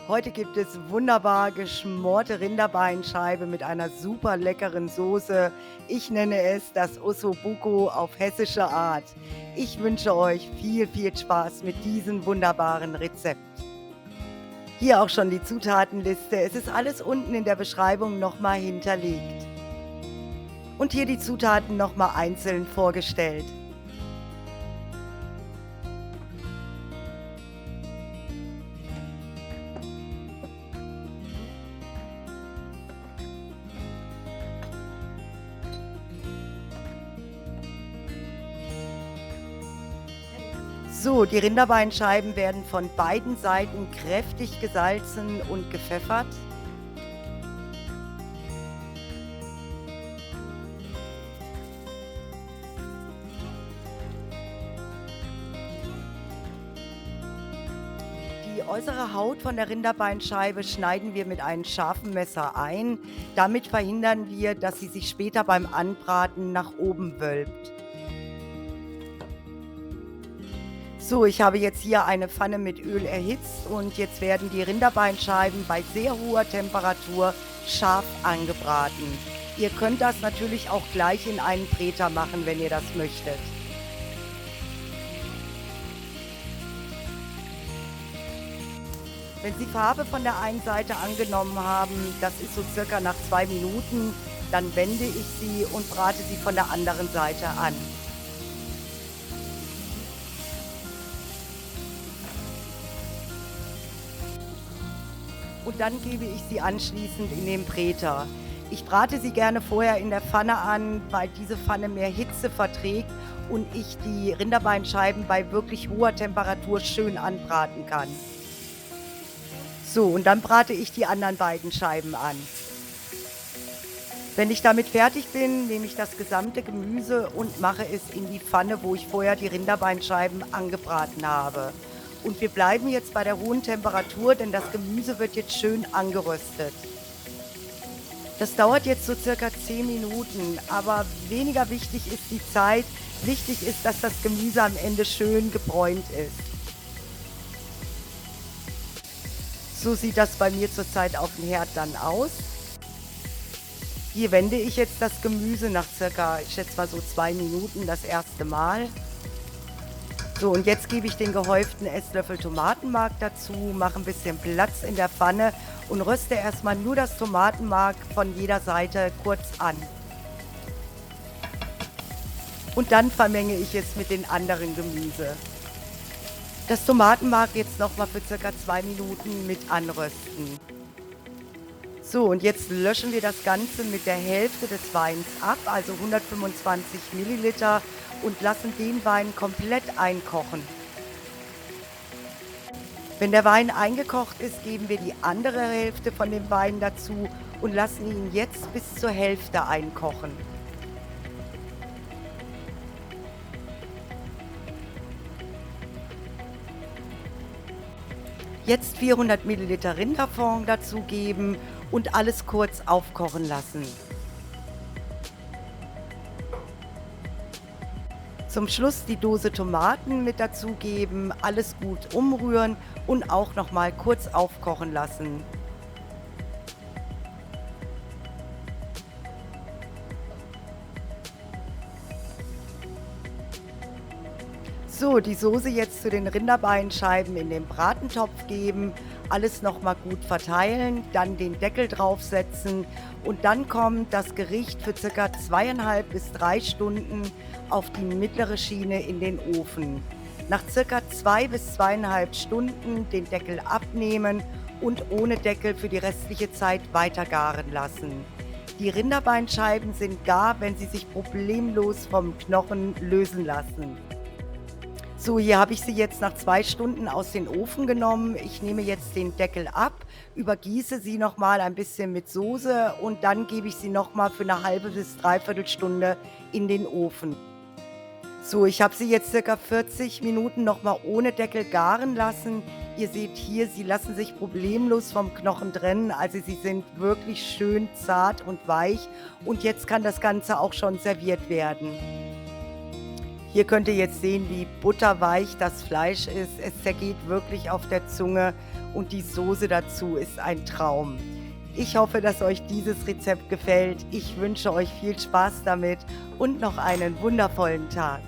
Heute gibt es wunderbar geschmorte Rinderbeinscheibe mit einer super leckeren Soße. Ich nenne es das Ossobuco auf hessische Art. Ich wünsche euch viel Spaß mit diesem wunderbaren Rezept. Hier auch schon die Zutatenliste. Es ist alles unten in der Beschreibung nochmal hinterlegt. Und hier die Zutaten nochmal einzeln vorgestellt. So, die Rinderbeinscheiben werden von beiden Seiten kräftig gesalzen und gepfeffert. Die äußere Haut von der Rinderbeinscheibe schneiden wir mit einem scharfen Messer ein. Damit verhindern wir, dass sie sich später beim Anbraten nach oben wölbt. So, ich habe jetzt hier eine Pfanne mit Öl erhitzt und jetzt werden die Rinderbeinscheiben bei sehr hoher Temperatur scharf angebraten. Ihr könnt das natürlich auch gleich in einen Breter machen, wenn ihr das möchtet. Wenn Sie Farbe von der einen Seite angenommen haben, das ist so circa nach 2 Minuten, dann wende ich sie und brate sie von der anderen Seite an. Und dann gebe ich sie anschließend in den Breter. Ich brate sie gerne vorher in der Pfanne an, weil diese Pfanne mehr Hitze verträgt und ich die Rinderbeinscheiben bei wirklich hoher Temperatur schön anbraten kann. So, und dann brate ich die anderen beiden Scheiben an. Wenn ich damit fertig bin, nehme ich das gesamte Gemüse und mache es in die Pfanne, wo ich vorher die Rinderbeinscheiben angebraten habe. Und wir bleiben jetzt bei der hohen Temperatur, denn das Gemüse wird jetzt schön angeröstet. Das dauert jetzt so circa 10 Minuten, aber weniger wichtig ist die Zeit. Wichtig ist, dass das Gemüse am Ende schön gebräunt ist. So sieht das bei mir zurzeit auf dem Herd dann aus. Hier wende ich jetzt das Gemüse nach circa, ich schätze mal so 2 Minuten das erste Mal. So, und jetzt gebe ich den gehäuften Esslöffel Tomatenmark dazu, mache ein bisschen Platz in der Pfanne und röste erstmal nur das Tomatenmark von jeder Seite kurz an. Und dann vermenge ich es mit den anderen Gemüse. Das Tomatenmark jetzt nochmal für circa 2 Minuten mit anrösten. So, und jetzt löschen wir das Ganze mit der Hälfte des Weins ab, also 125 Milliliter, und lassen den Wein komplett einkochen. Wenn der Wein eingekocht ist, geben wir die andere Hälfte von dem Wein dazu und lassen ihn jetzt bis zur Hälfte einkochen. Jetzt 400 Milliliter Rinderfond dazugeben und alles kurz aufkochen lassen. Zum Schluss die Dose Tomaten mit dazugeben, alles gut umrühren und auch noch mal kurz aufkochen lassen. So, die Soße jetzt zu den Rinderbeinscheiben in den Bratentopf geben, alles noch mal gut verteilen, dann den Deckel draufsetzen und dann kommt das Gericht für ca. 2,5 bis 3 Stunden auf die mittlere Schiene in den Ofen. Nach ca. 2 bis 2,5 Stunden den Deckel abnehmen und ohne Deckel für die restliche Zeit weiter garen lassen. Die Rinderbeinscheiben sind gar, wenn sie sich problemlos vom Knochen lösen lassen. So, hier habe ich sie jetzt nach 2 Stunden aus dem Ofen genommen. Ich nehme jetzt den Deckel ab, übergieße sie noch mal ein bisschen mit Soße und dann gebe ich sie noch mal für eine halbe bis dreiviertel Stunde in den Ofen. So, ich habe sie jetzt circa 40 Minuten noch mal ohne Deckel garen lassen. Ihr seht hier, sie lassen sich problemlos vom Knochen trennen, also sie sind wirklich schön zart und weich und jetzt kann das Ganze auch schon serviert werden. Hier könnt ihr jetzt sehen, wie butterweich das Fleisch ist. Es zergeht wirklich auf der Zunge und die Soße dazu ist ein Traum. Ich hoffe, dass euch dieses Rezept gefällt. Ich wünsche euch viel Spaß damit und noch einen wundervollen Tag.